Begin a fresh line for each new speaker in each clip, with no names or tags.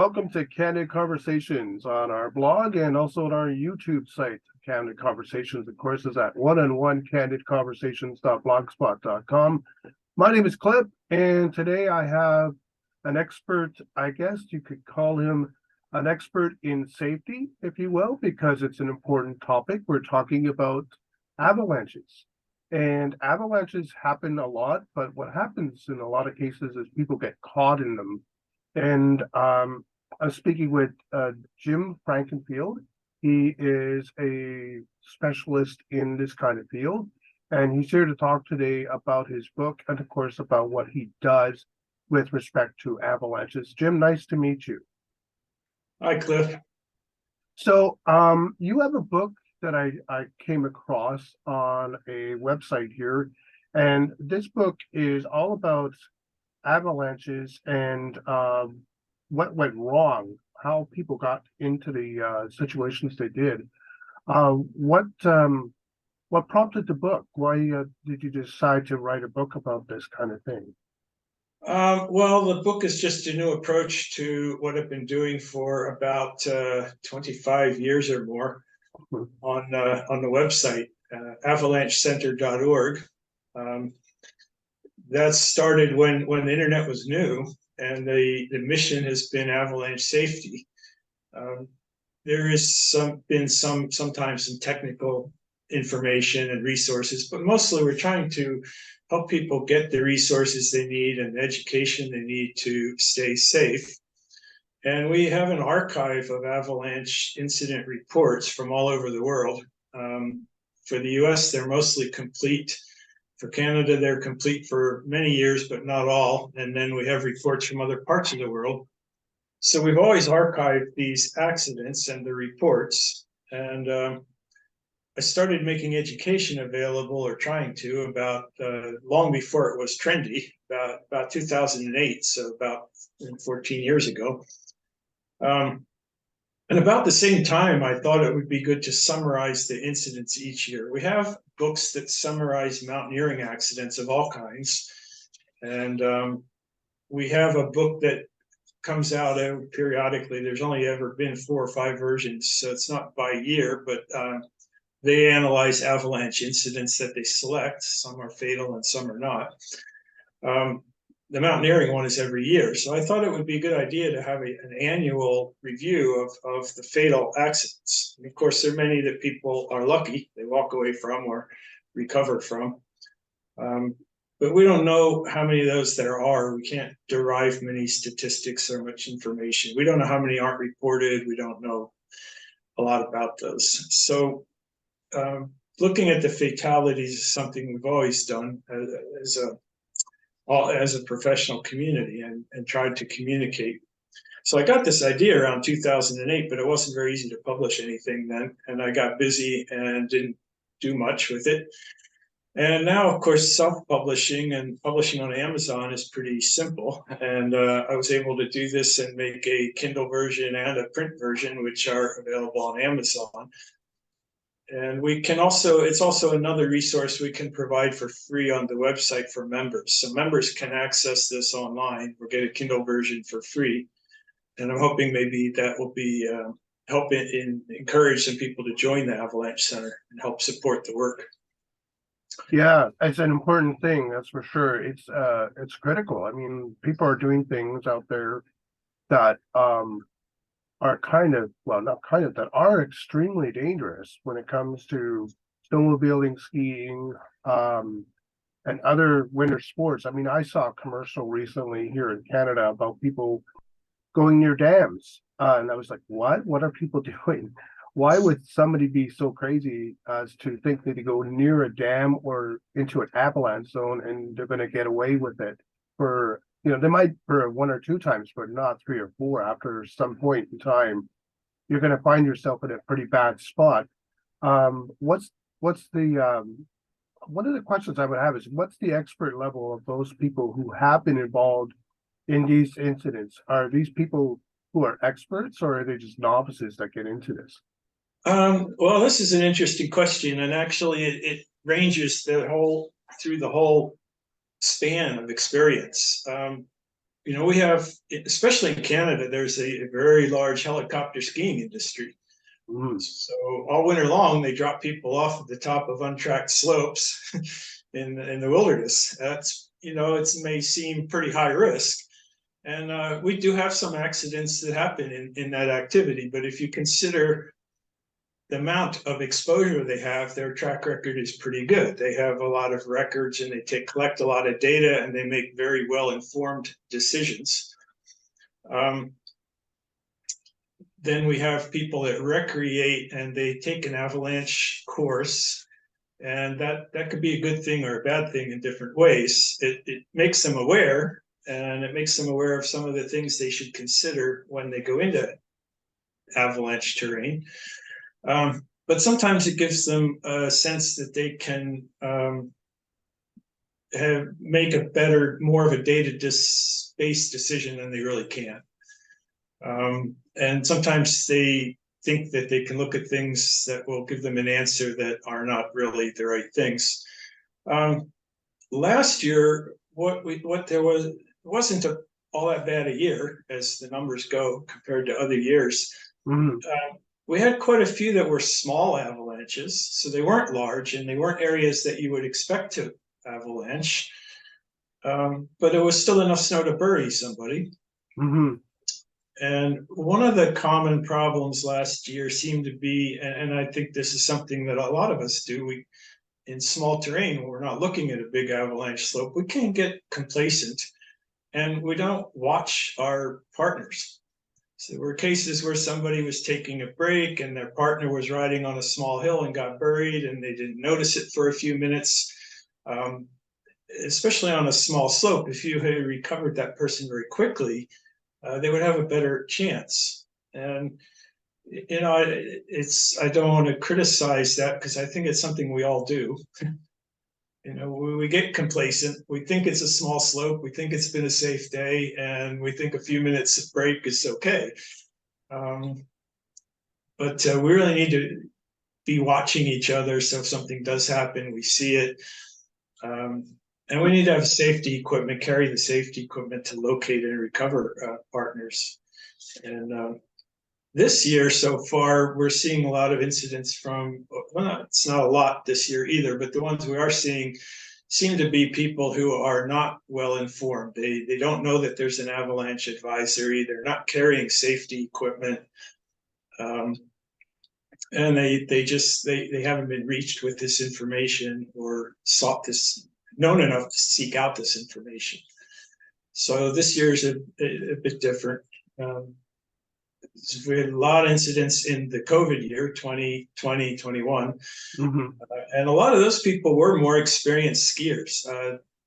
welcome to Candid Conversations on our blog and also on our YouTube site. Candid Conversations, of course, is at one-on-one-candidconversations.blogspot.com. My name is Clip, and today I have an expert. I guess you could call him an expert in safety, if you will, because it's an important topic. We're talking about avalanches. And avalanches happen a lot, but what happens in a lot of cases is people get caught in them. And I'm speaking with Jim Frankenfield. He is a specialist in this kind of field, and he's here to talk today about his book and, of course, about what he does with respect to avalanches. Jim, nice to meet you.
Hi, Cliff.
So you have a book that I came across on a website here, and this book is all about avalanches and what went wrong, how people got into the situations they did. What prompted the book? Why did you decide to write a book about this kind of thing?
Well, the book is just a new approach to what I've been doing for about 25 years or more on the website, avalanchecenter.org. That started when the internet was new, and the mission has been avalanche safety. There is sometimes some technical information and resources, but mostly we're trying to help people get the resources they need and the education they need to stay safe. And we have an archive of avalanche incident reports from all over the world. For the US, they're mostly complete. For Canada, they're complete for many years, but not all. And then we have reports from other parts of the world. So we've always archived these accidents and the reports. And I started making education available, or trying to, about long before it was trendy, about 2008, so about 14 years ago. And about the same time, I thought it would be good to summarize the incidents each year. We have books that summarize mountaineering accidents of all kinds. And we have a book that comes out periodically. There's only ever been 4 or 5 versions, so it's not by year, but they analyze avalanche incidents that they select. Some are fatal and some are not. The mountaineering one is every year. So I thought it would be a good idea to have an annual review of the fatal accidents. And of course, there are many that people are lucky, they walk away from or recover from. But we don't know how many of those there are. We can't derive many statistics or much information. We don't know how many aren't reported. We don't know a lot about those. So looking at the fatalities is something we've always done as a professional community, and tried to communicate. So I got this idea around 2008, but it wasn't very easy to publish anything then. And I got busy and didn't do much with it. And now, of course, self-publishing and publishing on Amazon is pretty simple. And I was able to do this and make a Kindle version and a print version, which are available on Amazon. And we can also, it's also another resource we can provide for free on the website for members. So members can access this online or get a Kindle version for free. And I'm hoping maybe that will be help encourage some people to join the Avalanche Center and help support the work.
Yeah, it's an important thing, that's for sure. It's critical. I mean, people are doing things out there that are that are extremely dangerous when it comes to snowmobiling, skiing, and other winter sports. I mean, I saw a commercial recently here in Canada about people going near dams, and I was like, what are people doing? Why would somebody be so crazy as to think that they go near a dam or into an avalanche zone and they're going to get away with it for, they might for 1 or 2 times, but not 3 or 4. After some point in time, you're going to find yourself in a pretty bad spot. What's the one of the questions I would have is, what's the expert level of those people who have been involved in these incidents? Are these people who are experts, or are they just novices that get into this?
Well, this is an interesting question, and actually it ranges through the whole span of experience. we have, especially in Canada, there's a very large helicopter skiing industry.
Mm.
So all winter long, they drop people off at the top of untracked slopes in the wilderness. That's, it may seem pretty high risk. And we do have some accidents that happen in that activity. But if you consider the amount of exposure they have, their track record is pretty good. They have a lot of records and they collect a lot of data and they make very well-informed decisions. Then we have people that recreate and they take an avalanche course, and that could be a good thing or a bad thing in different ways. It makes them aware, and it makes them aware of some of the things they should consider when they go into avalanche terrain. But sometimes it gives them a sense that they can make a better, more of a data-based decision than they really can. And sometimes they think that they can look at things that will give them an answer that are not really the right things. Last year, it wasn't all that bad a year as the numbers go compared to other years.
Mm.
We had quite a few that were small avalanches, so they weren't large and they weren't areas that you would expect to avalanche. But it was still enough snow to bury somebody.
Mm-hmm.
And one of the common problems last year seemed to be, and I think this is something that a lot of us do, in small terrain, when we're not looking at a big avalanche slope, we can get complacent and we don't watch our partners. So there were cases where somebody was taking a break and their partner was riding on a small hill and got buried and they didn't notice it for a few minutes. Especially on a small slope, if you had recovered that person very quickly, they would have a better chance. And I don't want to criticize that because I think it's something we all do. We get complacent. We think it's a small slope. We think it's been a safe day, and we think a few minutes of break is okay. But we really need to be watching each other. So if something does happen, we see it. And we need to have safety equipment, carry the safety equipment to locate and recover partners. And this year so far, we're seeing a lot of incidents it's not a lot this year either, but the ones we are seeing seem to be people who are not well informed. They don't know that there's an avalanche advisory. They're not carrying safety equipment. And they haven't been reached with this information or known enough to seek out this information. So this year is a bit different. We had a lot of incidents in the COVID year, 2020, 21.
Mm-hmm.
And a lot of those people were more experienced skiers.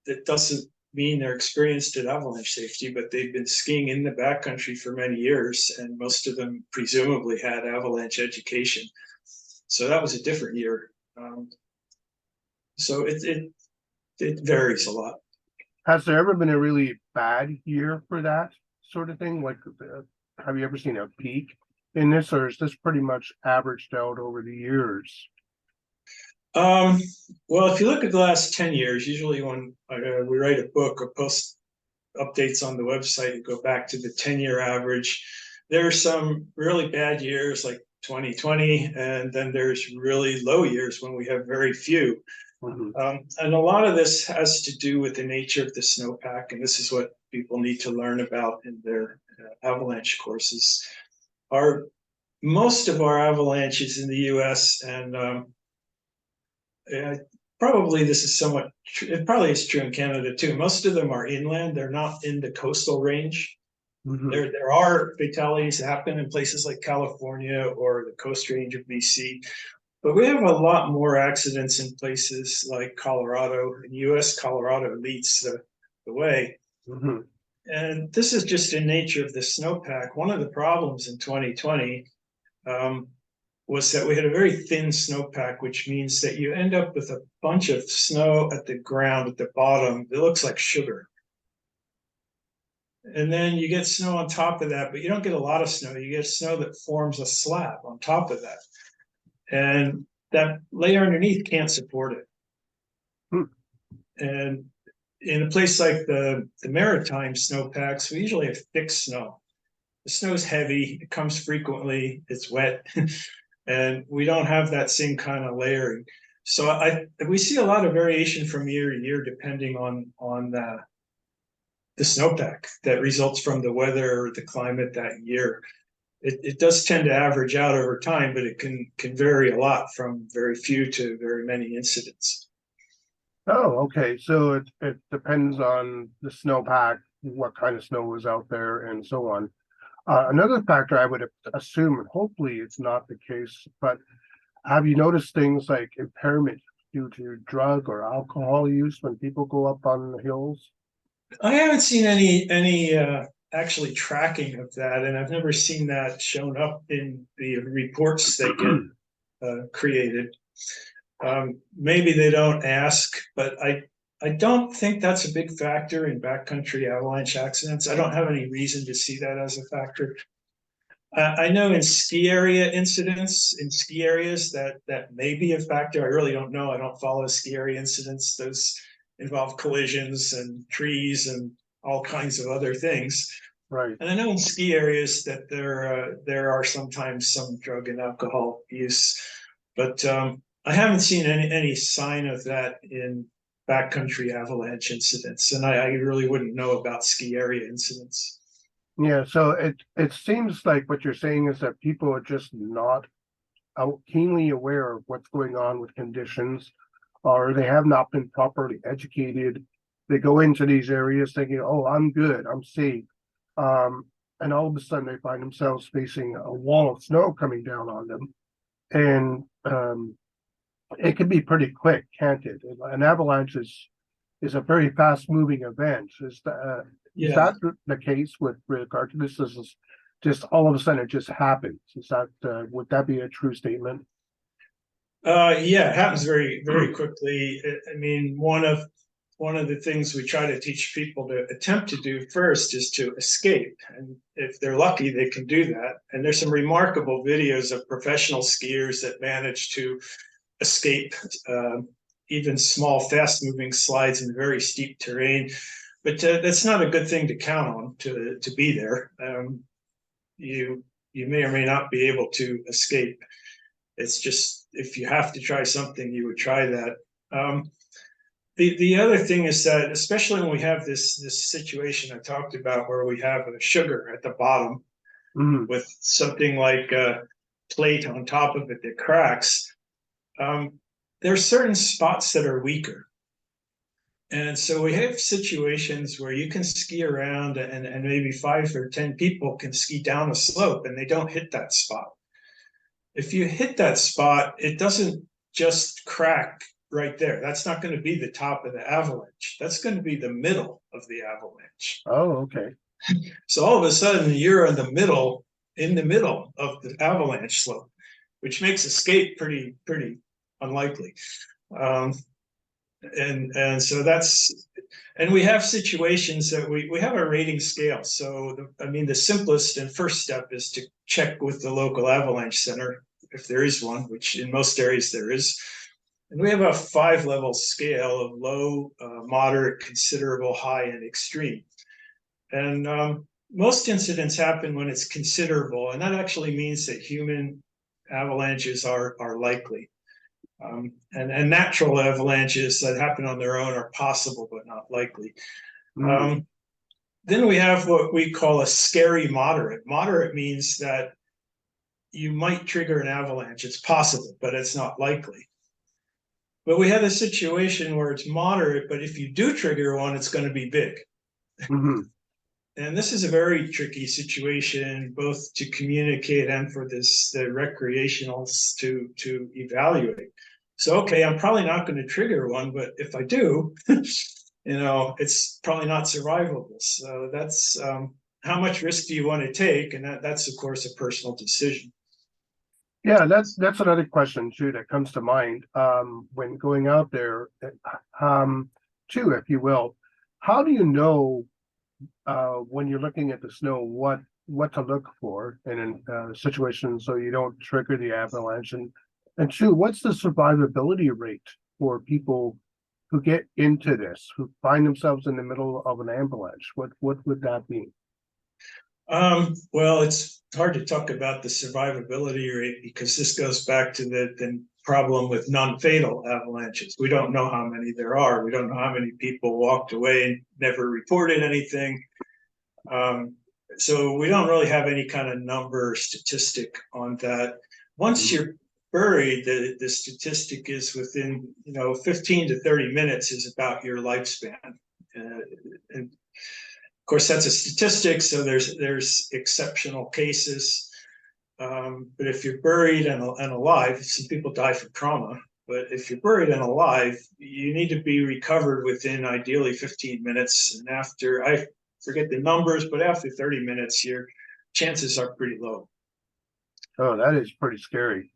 That doesn't mean they're experienced at avalanche safety, but they've been skiing in the backcountry for many years, and most of them presumably had avalanche education. So that was a different year. So it varies a lot.
Has there ever been a really bad year for that sort of thing? Like, have you ever seen a peak in this, or is this pretty much averaged out over the years?
Well, if you look at the last 10 years, usually when we write a book or post updates on the website, you go back to the 10-year average. There are some really bad years like 2020, and then there's really low years when we have very few.
Mm-hmm.
And a lot of this has to do with the nature of the snowpack, and this is what people need to learn about in their avalanche courses. Most of our avalanches in the U.S. and probably this is it probably is true in Canada too. Most of them are inland; they're not in the coastal range. Mm-hmm. There are fatalities that happen in places like California or the Coast Range of BC. But we have a lot more accidents in places like Colorado. In the U.S., Colorado leads the way. Mm-hmm. And this is just the nature of the snowpack. One of the problems in 2020 was that we had a very thin snowpack, which means that you end up with a bunch of snow at the ground at the bottom. It looks like sugar. And then you get snow on top of that, but you don't get a lot of snow. You get snow that forms a slab on top of that. And that layer underneath can't support it. And in a place like the maritime snowpacks, we usually have thick snow. The snow is heavy, it comes frequently, it's wet, and we don't have that same kind of layering. So we see a lot of variation from year to year depending on the snowpack that results from the weather or the climate that year. It does tend to average out over time, but it can vary a lot from very few to very many incidents.
Oh, okay. So it depends on the snowpack, what kind of snow is out there, and so on. Another factor I would assume, and hopefully it's not the case, but have you noticed things like impairment due to drug or alcohol use when people go up on the hills?
I haven't seen any actually tracking of that, and I've never seen that shown up in the reports that get created. Maybe they don't ask, but I don't think that's a big factor in backcountry avalanche accidents. I don't have any reason to see that as a factor. I know in ski area incidents, in ski areas, that may be a factor. I really don't know. I don't follow ski area incidents. Those involve collisions and trees and all kinds of other things.
Right.
And I know in ski areas that there are sometimes some drug and alcohol use, but I haven't seen any sign of that in backcountry avalanche incidents, and I really wouldn't know about ski area incidents.
Yeah, so it seems like what you're saying is that people are just not keenly aware of what's going on with conditions, or they have not been properly educated. They go into these areas thinking, "Oh, I'm good, I'm safe," and all of a sudden they find themselves facing a wall of snow coming down on them, and it can be pretty quick, can't it? An avalanche is a very fast-moving event. Is that the case with regard to this? This is just all of a sudden it just happens. Is that would that be a true statement?
Yeah, it happens very quickly. I mean, one of the things we try to teach people to attempt to do first is to escape, and if they're lucky, they can do that. And there's some remarkable videos of professional skiers that manage to escape even small, fast-moving slides in very steep terrain. But that's not a good thing to count on to be there. You may or may not be able to escape. It's just if you have to try something, you would try that. The other thing is that, especially when we have this situation I talked about, where we have a sugar at the bottom with something like a plate on top of it that cracks, there are certain spots that are weaker. And so we have situations where you can ski around and maybe 5 or 10 people can ski down a slope and they don't hit that spot. If you hit that spot, it doesn't just crack right there. That's not going to be the top of the avalanche. That's going to be the middle of the avalanche.
Oh, okay.
So all of a sudden you're in the middle of the avalanche slope, which makes escape pretty unlikely. And so that's, and we have situations that we have a rating scale. So the simplest and first step is to check with the local Avalanche Center, if there is one, which in most areas there is. And we have a 5-level scale of low, moderate, considerable, high, and extreme. And most incidents happen when it's considerable, and that actually means that human avalanches are likely. And natural avalanches that happen on their own are possible but not likely. Then we have what we call a scary moderate. Moderate means that you might trigger an avalanche. It's possible, but it's not likely. But we have a situation where it's moderate, but if you do trigger one, it's going to be big. And this is a very tricky situation, both to communicate and for the recreationals to evaluate. So, okay, I'm probably not going to trigger one, but if I do, it's probably not survivable. So that's how much risk do you want to take? And that's of course a personal decision.
Yeah, that's another question too that comes to mind when going out there, too, if you will. How do you know when you're looking at the snow what to look for in a situation so you don't trigger the avalanche? And two, what's the survivability rate for people who get into this, who find themselves in the middle of an avalanche? What would that be?
Well, it's hard to talk about the survivability rate because this goes back to the problem with non-fatal avalanches. We don't know how many there are. We don't know how many people walked away and never reported anything. So we don't really have any kind of number or statistic on that. Once you're buried, the statistic is within 15 to 30 minutes is about your lifespan. And of course, that's a statistic, so there's exceptional cases. But if you're buried and alive, some people die from trauma. But if you're buried and alive, you need to be recovered within ideally 15 minutes. And after, I forget the numbers, but after 30 minutes, your chances are pretty low.
Oh, that is pretty scary,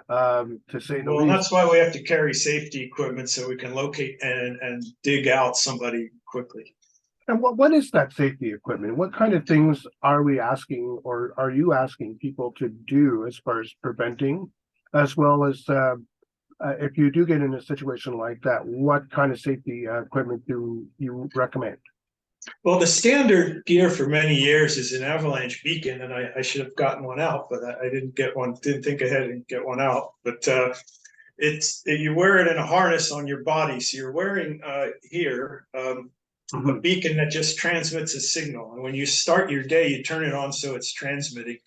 to say the
Well,
least.
that's why we have to carry safety equipment so we can locate and dig out somebody quickly.
And what is that safety equipment? What kind of things are we asking, or are you asking people to do as far as preventing, as well as if you do get in a situation like that, what kind of safety equipment do you recommend?
Well, the standard gear for many years is an avalanche beacon, and I should have gotten one out, but I didn't get one. Didn't think ahead and get one out. But you wear it in a harness on your body, so you're wearing here. A beacon that just transmits a signal. And when you start your day, you turn it on so it's transmitting.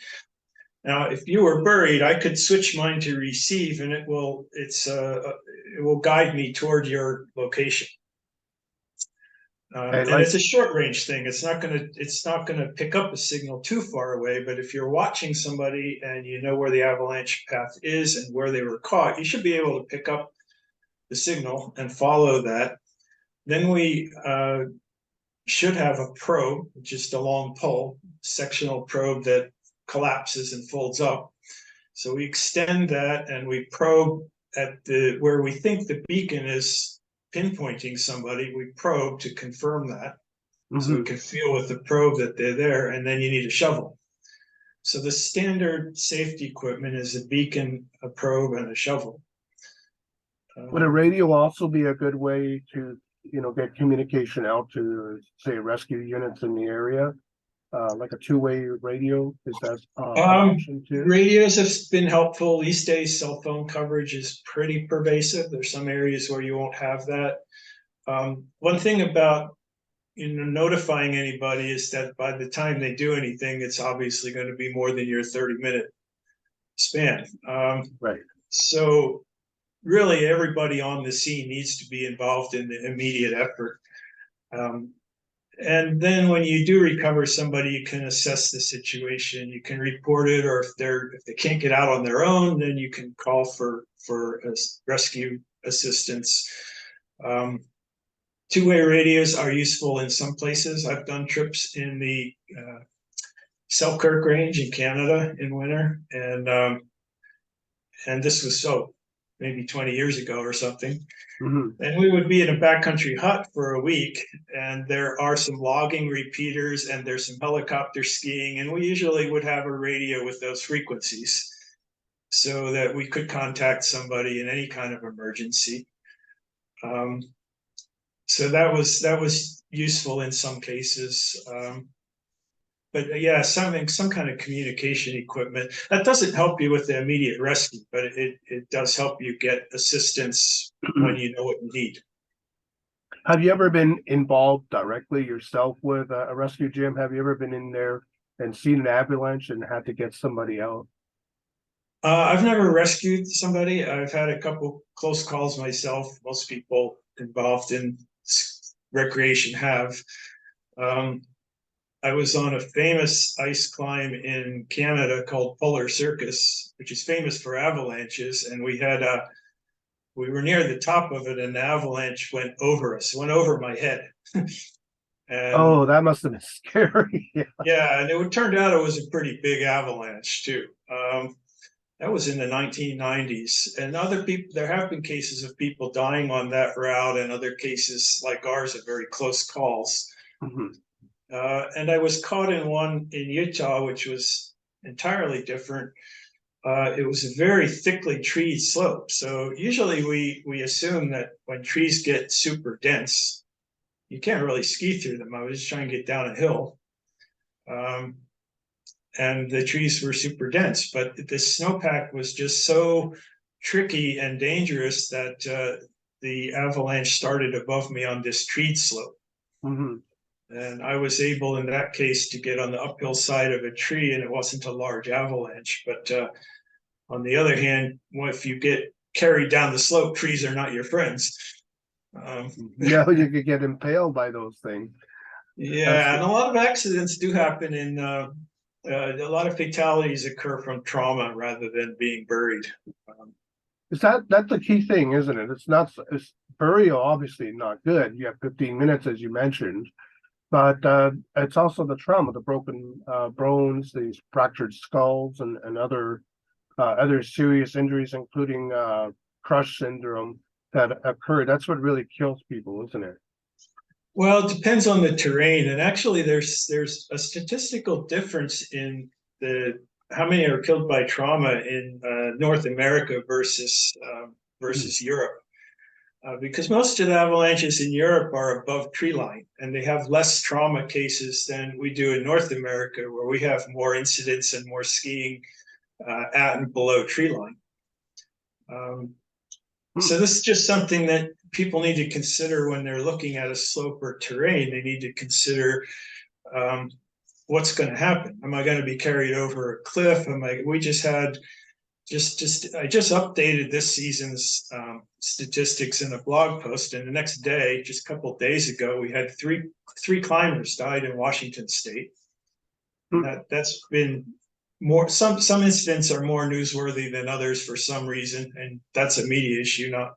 Now, if you were buried, I could switch mine to receive, and it will guide me toward your location. And it's a short range thing. It's not gonna pick up a signal too far away. But if you're watching somebody and you know where the avalanche path is and where they were caught, you should be able to pick up the signal and follow that. Then we should have a probe, just a long pole, sectional probe that collapses and folds up. So we extend that and we probe at where we think the beacon is pinpointing somebody. We probe to confirm that. So we can feel with the probe that they're there, and then you need a shovel. So the standard safety equipment is a beacon, a probe, and a shovel.
Would a radio also be a good way to get communication out to, say, rescue units in the area, like a two-way radio? Is that an option too?
Radios have been helpful. These days, cell phone coverage is pretty pervasive. There's some areas where you won't have that. One thing about notifying anybody is that by the time they do anything, it's obviously going to be more than your 30-minute span.
Right.
So really everybody on the scene needs to be involved in the immediate effort. And then when you do recover somebody, you can assess the situation. You can report it, or if they can't get out on their own, then you can call for rescue assistance. Two-way radios are useful in some places. I've done trips in the Selkirk Range in Canada in winter, and this was maybe 20 years ago or something. And we would be in a backcountry hut for a week, and there are some logging repeaters and there's some helicopter skiing, and we usually would have a radio with those frequencies so that we could contact somebody in any kind of emergency. So that was useful in some cases. But yeah, some kind of communication equipment that doesn't help you with the immediate rescue, but it does help you get assistance when you know what you need.
Have you ever been involved directly yourself with a rescue, Jim? Have you ever been in there and seen an avalanche and had to get somebody out?
I've never rescued somebody. I've had a couple close calls myself. Most people involved in recreation have. I was on a famous ice climb in Canada called Polar Circus, which is famous for avalanches. And we were near the top of it, and the avalanche went over us, went over my head.
Oh, that must have been scary.
Yeah, and it turned out it was a pretty big avalanche too. That was in the 1990s. And other people, there have been cases of people dying on that route, and other cases like ours are very close calls. And I was caught in one in Utah, which was entirely different. it was a very thickly treed slope. So usually we assume that when trees get super dense, you can't really ski through them. I was just trying to get down a hill. And the trees were super dense, but the snowpack was just so tricky and dangerous that the avalanche started above me on this treed slope.
Mm-hmm.
And I was able, in that case, to get on the uphill side of a tree, and it wasn't a large avalanche. But on the other hand, if you get carried down the slope, trees are not your friends.
No, you could get impaled by those things.
Yeah, and a lot of accidents do happen in a lot of fatalities occur from trauma rather than being buried.
That's the key thing, isn't it? It's burial, obviously not good. You have 15 minutes, as you mentioned, but it's also the trauma, the broken bones, these fractured skulls, and other serious injuries, including crush syndrome that occur. That's what really kills people, isn't it?
Well, it depends on the terrain, and actually, there's a statistical difference in the how many are killed by trauma in North America versus Europe, because most of the avalanches in Europe are above tree line, and they have less trauma cases than we do in North America, where we have more incidents and more skiing at and below tree line. So this is just something that people need to consider when they're looking at a slope or terrain. They need to consider what's going to happen. Am I going to be carried over a cliff? We just had I just updated this season's statistics in a blog post, and the next day, just a couple of days ago, we had three climbers died in Washington State. That's been more, some incidents are more newsworthy than others for some reason, and that's a media issue, not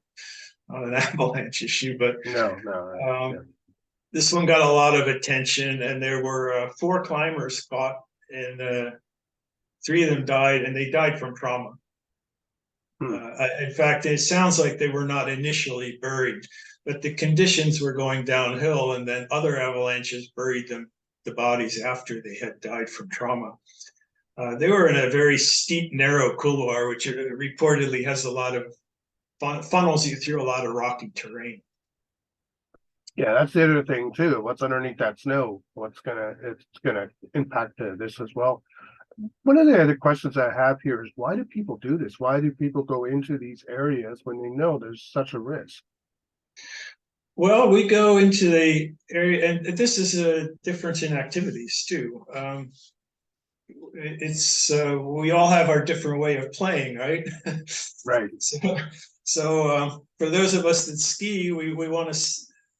an avalanche issue. But this one got a lot of attention, and there were 4 climbers caught, and 3 of them died, and they died from trauma. In fact, it sounds like they were not initially buried, but the conditions were going downhill, and then other avalanches buried the bodies after they had died from trauma. They were in a very steep, narrow couloir, which reportedly has a lot of funnels you through a lot of rocky terrain.
Yeah, that's the other thing too. What's underneath that snow? It's gonna impact this as well. One of the other questions I have here is, why do people do this? Why do people go into these areas when they know there's such a risk?
Well, we go into the area, and this is a difference in activities too. We all have our different way of playing, right?
Right.
So for those of us that ski, we want to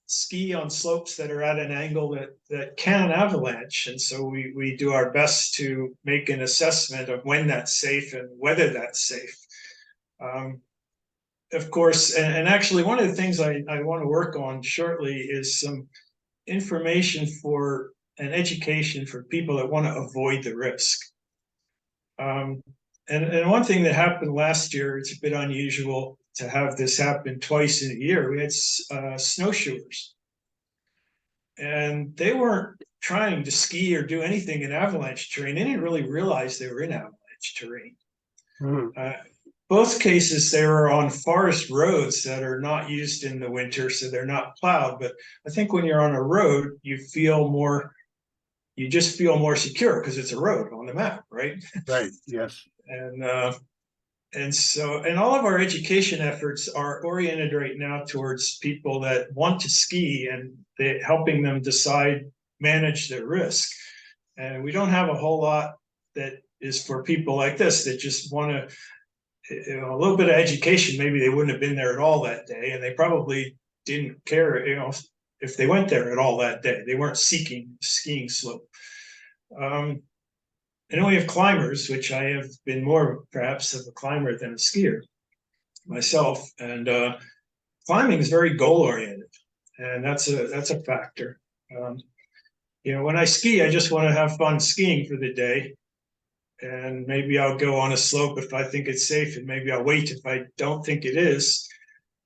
ski on slopes that are at an angle that can avalanche, and so we do our best to make an assessment of when that's safe and whether that's safe. Of course, and actually one of the things I want to work on shortly is some information for and education for people that want to avoid the risk. And one thing that happened last year, it's a bit unusual to have this happen twice in a year. We had snowshoers, and they weren't trying to ski or do anything in avalanche terrain. They didn't really realize they were in avalanche terrain. Both cases, they were on forest roads that are not used in the winter, so they're not plowed. But I think when you're on a road, you just feel more secure because it's a road on the map, right?
Right. Yes.
And all of our education efforts are oriented right now towards people that want to ski, and helping them manage their risk. And we don't have a whole lot that is for people like this that just want to, a little bit of education. Maybe they wouldn't have been there at all that day, and they probably didn't care, if they went there at all that day. They weren't seeking skiing slope. And then we have climbers, which I have been more perhaps of a climber than a skier myself. And climbing is very goal oriented, and that's a factor. When I ski, I just want to have fun skiing for the day. And maybe I'll go on a slope if I think it's safe, and maybe I'll wait if I don't think it is.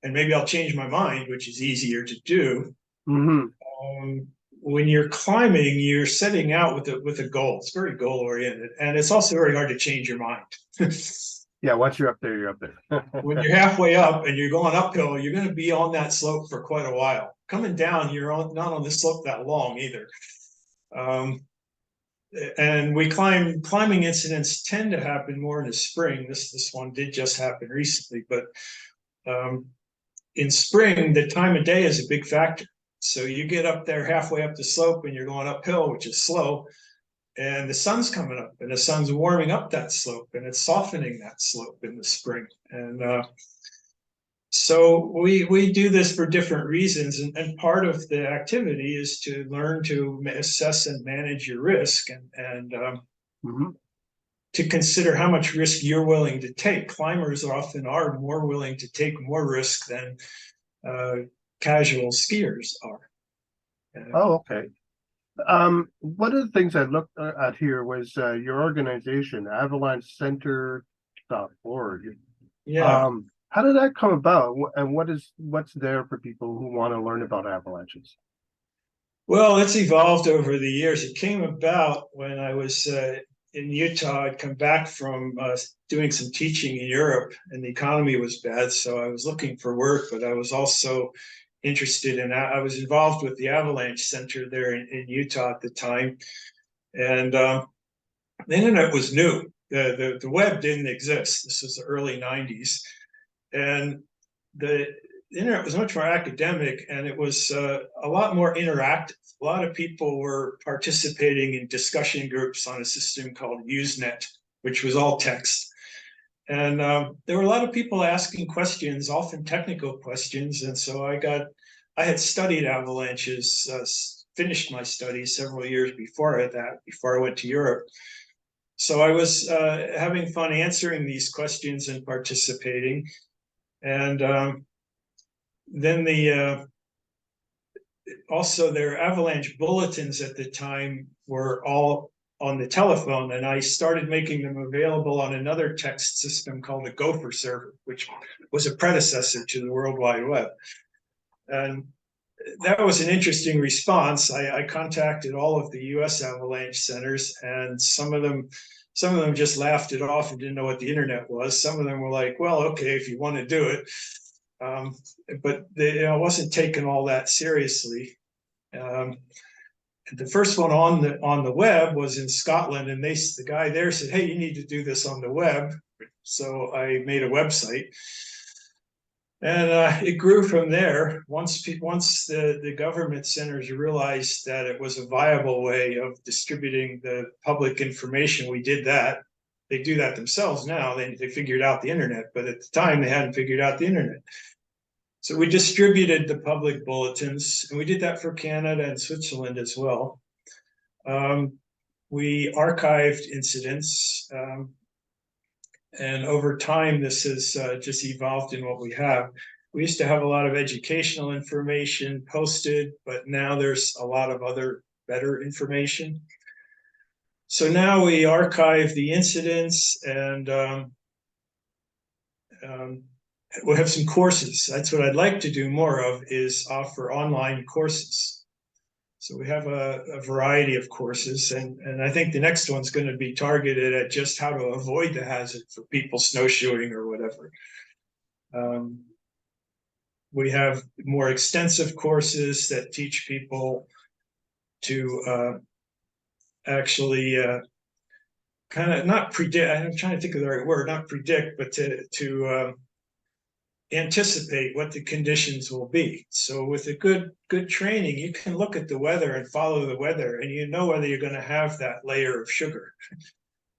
And maybe I'll change my mind, which is easier to do. When you're climbing, you're setting out with a goal. It's very goal oriented, and it's also very hard to change your mind.
Yeah, once you're up there, you're up there.
When you're halfway up and you're going uphill, you're going to be on that slope for quite a while. Coming down, not on the slope that long either. Um, and climbing incidents tend to happen more in the spring. This one did just happen recently, but in spring, the time of day is a big factor. So you get up there halfway up the slope and you're going uphill, which is slow, and the sun's coming up and the sun's warming up that slope and it's softening that slope in the spring. And so we do this for different reasons, and part of the activity is to learn to assess and manage your risk, and
Mhm.
to consider how much risk you're willing to take. Climbers often are more willing to take more risk than casual skiers are.
Oh, okay. One of the things I looked at here was your organization, Avalanche Center .org.
Yeah.
How did that come about? And what's there for people who want to learn about avalanches?
Well, it's evolved over the years. It came about when I was in Utah. I'd come back from doing some teaching in Europe, and the economy was bad. So I was looking for work, but I was also interested in. I was involved with the Avalanche Center there in Utah at the time, and the internet was new. The web didn't exist. This was the early '90s, and the internet was much more academic, and it was a lot more interactive. A lot of people were participating in discussion groups on a system called Usenet, which was all text. And there were a lot of people asking questions, often technical questions. And so I had studied avalanches, finished my studies several years before I went to Europe. So I was having fun answering these questions and participating. And then also their avalanche bulletins at the time were all on the telephone, and I started making them available on another text system called the Gopher server, which was a predecessor to the World Wide Web. And that was an interesting response. I contacted all of the US avalanche centers, and some of them just laughed it off and didn't know what the internet was. Some of them were like, well, okay, if you want to do it. But I wasn't taken all that seriously. The first one on the web was in Scotland, and the guy there said, "Hey, you need to do this on the web." So I made a website, and it grew from there. Once the government centers realized that it was a viable way of distributing the public information, we did that. They do that themselves now. They figured out the internet, but at the time they hadn't figured out the internet. So we distributed the public bulletins, and we did that for Canada and Switzerland as well. We archived incidents, and over time, this has just evolved in what we have. We used to have a lot of educational information posted, but now there's a lot of other better information. So now we archive the incidents, and we'll have some courses. That's what I'd like to do more of, is offer online courses. So we have a variety of courses, and I think the next one's going to be targeted at just how to avoid the hazard for people snowshoeing or whatever. We have more extensive courses that teach people to actually kind of not predict. I'm trying to think of the right word, not predict, but to anticipate what the conditions will be. So with a good training, you can look at the weather and follow the weather, and you know whether you're going to have that layer of sugar.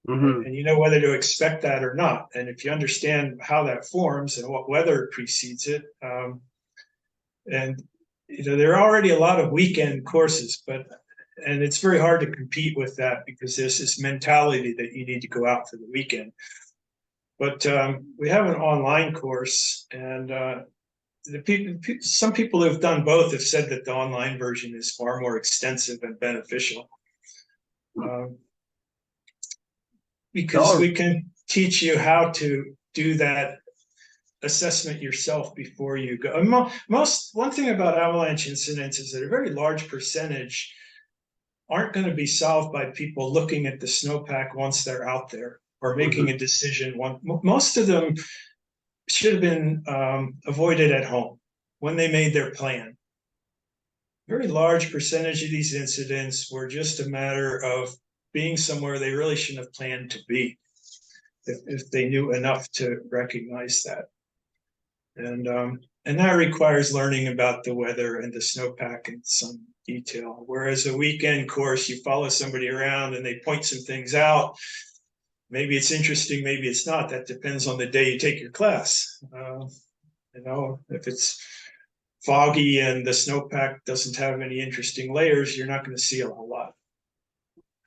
Mm-hmm.
And you know whether to expect that or not. And if you understand how that forms and what weather precedes it, and there are already a lot of weekend courses, and it's very hard to compete with that because there's this mentality that you need to go out for the weekend. But we have an online course, and some people who have done both have said that the online version is far more extensive and beneficial, because we can teach you how to do that assessment yourself before you go. One thing about avalanche incidents is that a very large percentage aren't going to be solved by people looking at the snowpack once they're out there. or making a decision. Most of them should have been avoided at home when they made their plan. Very large percentage of these incidents were just a matter of being somewhere they really shouldn't have planned to be, if they knew enough to recognize that. And that requires learning about the weather and the snowpack in some detail. Whereas a weekend course, you follow somebody around and they point some things out. Maybe it's interesting, maybe it's not. That depends on the day you take your class. If it's foggy and the snowpack doesn't have any interesting layers, you're not going to see a whole lot.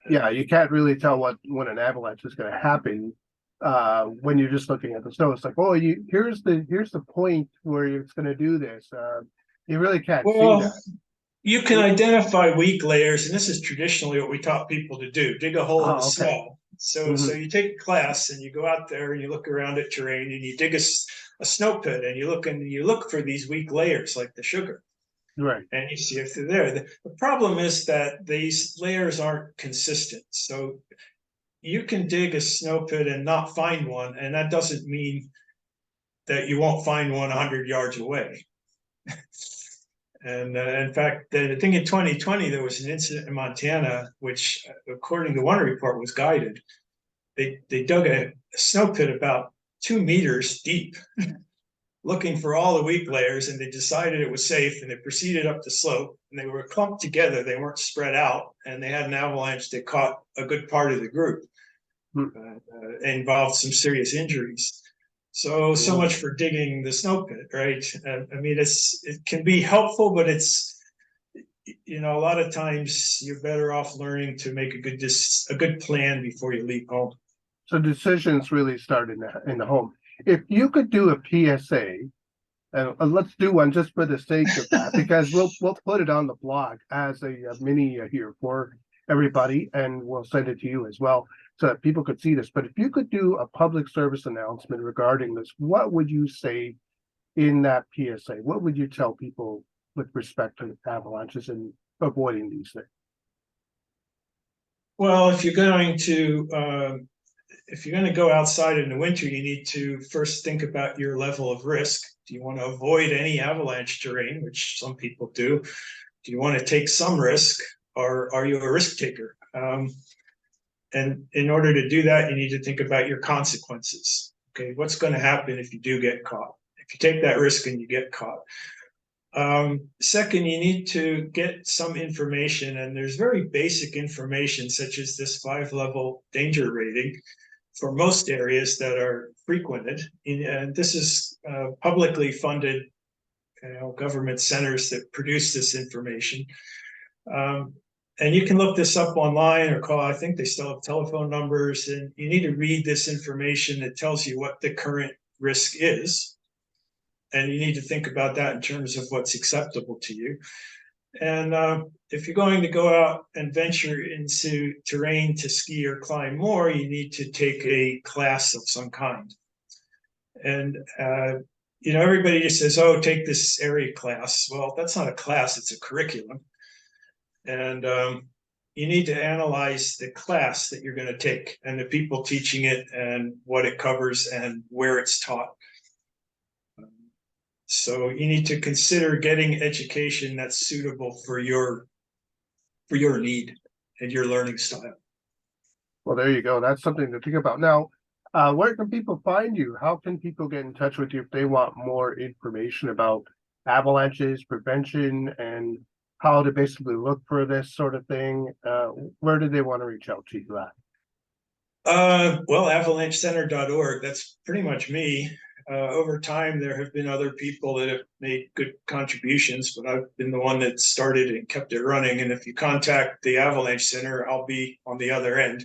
Yeah, you can't really tell when an avalanche is going to happen when you're just looking at the snow. It's like, oh, here's the point where it's going to do this. You really can't see that.
You can identify weak layers, and this is traditionally what we taught people to do: dig a hole in the snow. So you take a class and you go out there and you look around at terrain and you dig a snow pit and you look for these weak layers like the sugar.
Right.
And you see if they're there. The problem is that these layers aren't consistent. So you can dig a snow pit and not find one, and that doesn't mean that you won't find one 100 yards away. And in fact, I think in 2020, there was an incident in Montana, which, according to one report, was guided. They dug a snow pit about 2 meters deep, looking for all the weak layers, and they decided it was safe, and they proceeded up the slope, and they were clumped together. They weren't spread out, and they had an avalanche that caught a good part of the group. Involved some serious injuries. So much for digging the snow pit, right? I mean, it can be helpful, but it's, a lot of times you're better off learning to make a good plan before you leave home.
So decisions really start in the home. If you could do a PSA, and let's do one just for the sake of that, because we'll put it on the blog as a mini here for everybody, and we'll send it to you as well, so that people could see this. But if you could do a public service announcement regarding this, what would you say in that PSA? What would you tell people with respect to avalanches and avoiding these things?
Well, if you're going to go outside in the winter, you need to first think about your level of risk. Do you want to avoid any avalanche terrain, which some people do? Do you want to take some risk, or are you a risk taker? And in order to do that, you need to think about your consequences. Okay, what's going to happen if you do get caught? If you take that risk and you get caught. Second, you need to get some information, and there's very basic information, such as this 5-level danger rating for most areas that are frequented. And this is publicly funded, government centers that produce this information. And you can look this up online or call. I think they still have telephone numbers, and you need to read this information that tells you what the current risk is. And you need to think about that in terms of what's acceptable to you. And if you're going to go out and venture into terrain to ski or climb more, you need to take a class of some kind. And everybody just says, "Oh, take this area class." Well, that's not a class; it's a curriculum. And you need to analyze the class that you're going to take and the people teaching it and what it covers and where it's taught. So you need to consider getting education that's suitable for your need and your learning style.
Well, there you go. That's something to think about. Now, where can people find you? How can people get in touch with you if they want more information about avalanches, prevention, and how to basically look for this sort of thing? Where do they want to reach out to you at?
Well, avalanchecenter.org, that's pretty much me. Over time, there have been other people that have made good contributions, but I've been the one that started and kept it running. And if you contact the Avalanche Center, I'll be on the other end.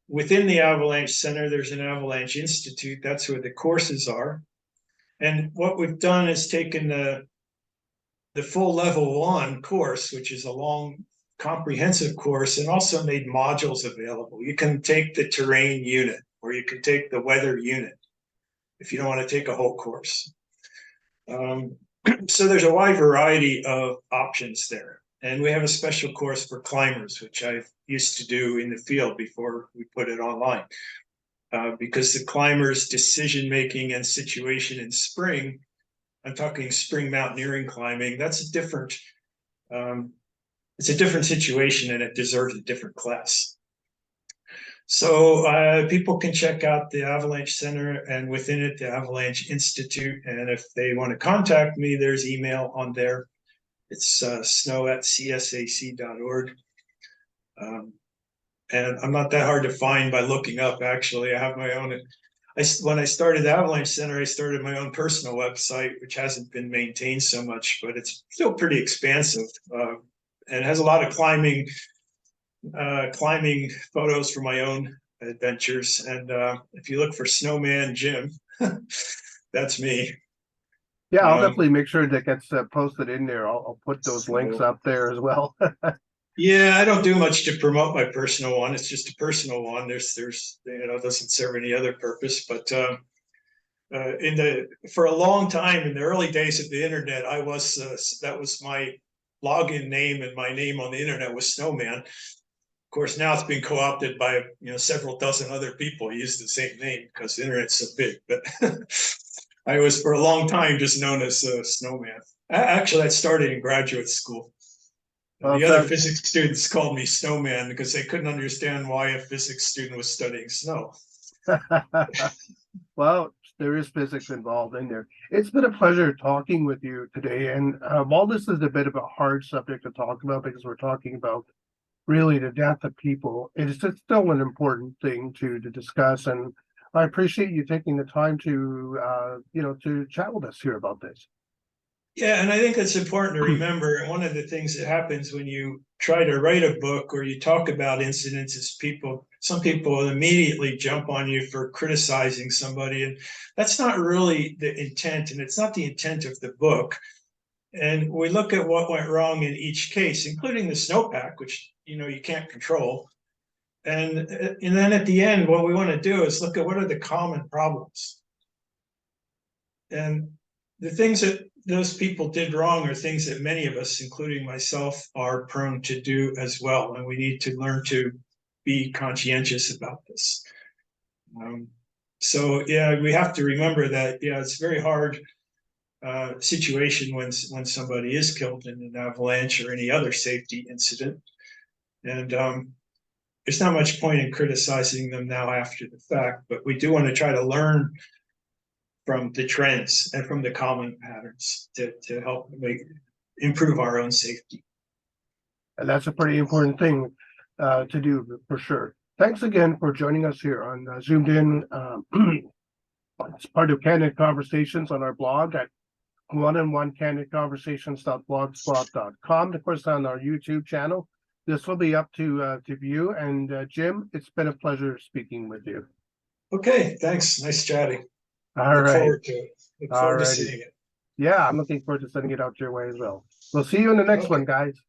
Within the Avalanche Center, there's an Avalanche Institute. That's where the courses are. And what we've done is taken the full level 1 course, which is a long, comprehensive course, and also made modules available. You can take the terrain unit, or you can take the weather unit if you don't want to take a whole course. So there's a wide variety of options there. And we have a special course for climbers, which I used to do in the field before we put it online. Because the climbers' decision-making and situation in spring, I'm talking spring mountaineering climbing, that's a different, it's a different situation and it deserves a different class. So people can check out the Avalanche Center and within it, the Avalanche Institute. And if they want to contact me, there's email on there. It's snow@csac.org. And I'm not that hard to find by looking up, actually. I have my own. When I started the Avalanche Center, I started my own personal website, which hasn't been maintained so much, but it's still pretty expansive. And it has a lot of climbing photos from my own adventures. And if you look for Snowman Jim, that's me.
Yeah, I'll definitely make sure that gets posted in there. I'll put those links up there as well.
Yeah, I don't do much to promote my personal one. It's just a personal one. There's it doesn't serve any other purpose. But for a long time in the early days of the internet, that was my login name, and my name on the internet was Snowman. Of course, now it's been co-opted by several dozen other people who use the same name because the internet's so big. But I was for a long time just known as Snowman. Actually, I started in graduate school.
Well,
the other physics students called me Snowman because they couldn't understand why a physics student was studying snow.
Well, there is physics involved in there. It's been a pleasure talking with you today. And while this is a bit of a hard subject to talk about because we're talking about really the death of people, it's still an important thing to discuss. And I appreciate you taking the time to to chat with us here about this.
Yeah, and I think it's important to remember one of the things that happens when you try to write a book or you talk about incidents is some people will immediately jump on you for criticizing somebody, and that's not really the intent, and it's not the intent of the book. And we look at what went wrong in each case, including the snowpack, which you can't control. And then at the end, what we want to do is look at what are the common problems. And the things that those people did wrong are things that many of us, including myself, are prone to do as well. And we need to learn to be conscientious about this. So yeah, we have to remember that, it's a very hard situation when somebody is killed in an avalanche or any other safety incident. And there's not much point in criticizing them now after the fact, but we do want to try to learn from the trends and from the common patterns to help improve our own safety.
And that's a pretty important thing to do for sure. Thanks again for joining us here on Zoomed In. It's part of Candid Conversations on our blog at oneandonecandidconversations.blogspot.com. Of course, on our YouTube channel. This will be up to view. And Jim, it's been a pleasure speaking with you.
Okay, thanks. Nice chatting.
Look
forward to it. Look forward to seeing it.
Yeah, I'm looking forward to sending it out your way as well. We'll see you in the next one, guys.